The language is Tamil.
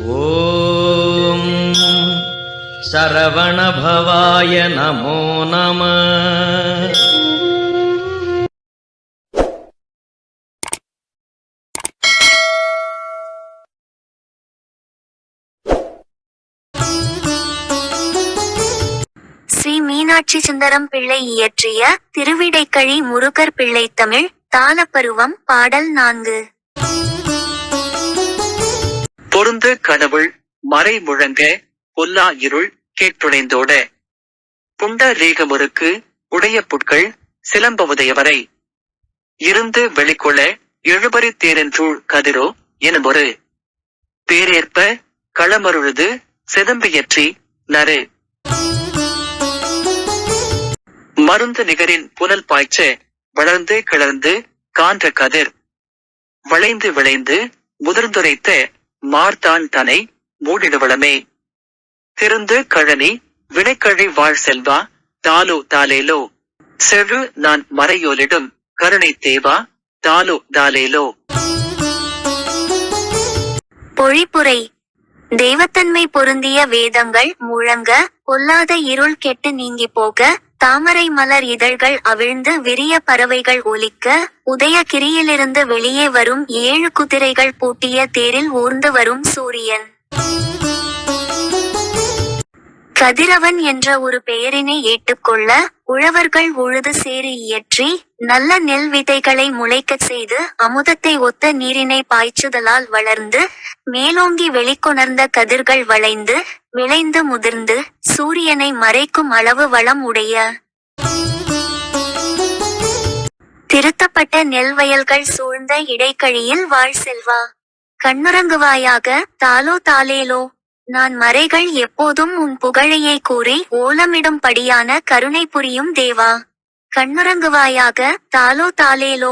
ஓம் சரவணபவாய நமோ நம. ஸ்ரீ மீனாட்சி சுந்தரம் பிள்ளை இயற்றிய திருவிடைக்கழி முருகர் பிள்ளை தமிழ் தாளப்பருவம் பாடல் 4. பொருந்து கடவுள் மறை முழங்க பொல்லா இருள் கேட்டுடைந்தோட புண்ட ரீகமுருக்கு உடைய புட்கள் சிலம்பவுதையவரை இருந்து வெளிக்கொள்ள எழுபறி தேரென்றூழ் கதிரோ எனமொரு பேரேற்ப களமருழுது செதம்பியற்றி நறு மருந்து நிகரின் புனல் பாய்ச்ச வளர்ந்து கிளர்ந்து கான்ற கதிர் வளைந்து விளைந்து முதிர்ந்துரைத்த மார்தான் தனை மூடிடுவளமே திருந்து கழனி வினைக்கழி வாழ் செல்வா தாலோ தாலேலோ செழு நான் மறையோலிடும் கருணை தேவா தாலோ தாலேலோ. பொழிப்புரை. தெய்வத்தன்மை பொருந்திய வேதங்கள் முழங்க பொல்லாத இருள் கெட்டு நீங்கி போக தாமரை மலர் இதழ்கள் அவிழ்ந்து விரிய பறவைகள் ஒலிக்க உதய கிரியிலிருந்து வெளியே வரும் 7 குதிரைகள் பூட்டிய தேரில் ஊர்ந்து வரும் சூரியன் கதிரவன் என்ற ஒரு பெயரினை ஏற்றுக்கொள்ள உழவர்கள் உழுது சேறு இயற்றி நல்ல நெல் விதைகளை முளைக்கச் செய்து அமுதத்தை ஒத்த நீரினை பாய்ச்சுதலால் வளர்ந்து மேலோங்கி வெளிக்கொணர்ந்த கதிர்கள் வளைந்து விளைந்து முதிர்ந்து சூரியனை மறைக்கும் அளவு வளம் உடைய திருத்தப்பட்ட நெல் வயல்கள் சூழ்ந்த இடைக்கழியில் வாழ் செல்வா கண்ணுறங்குவாயாக தாலோ தாலேலோ. நான் மறைகள் எப்போதும் உன் புகழையே கூறி ஓலமிடும்படியான கருணை புரியும் தேவா கண்ணுறங்குவாயாக தாலோ தாலேலோ.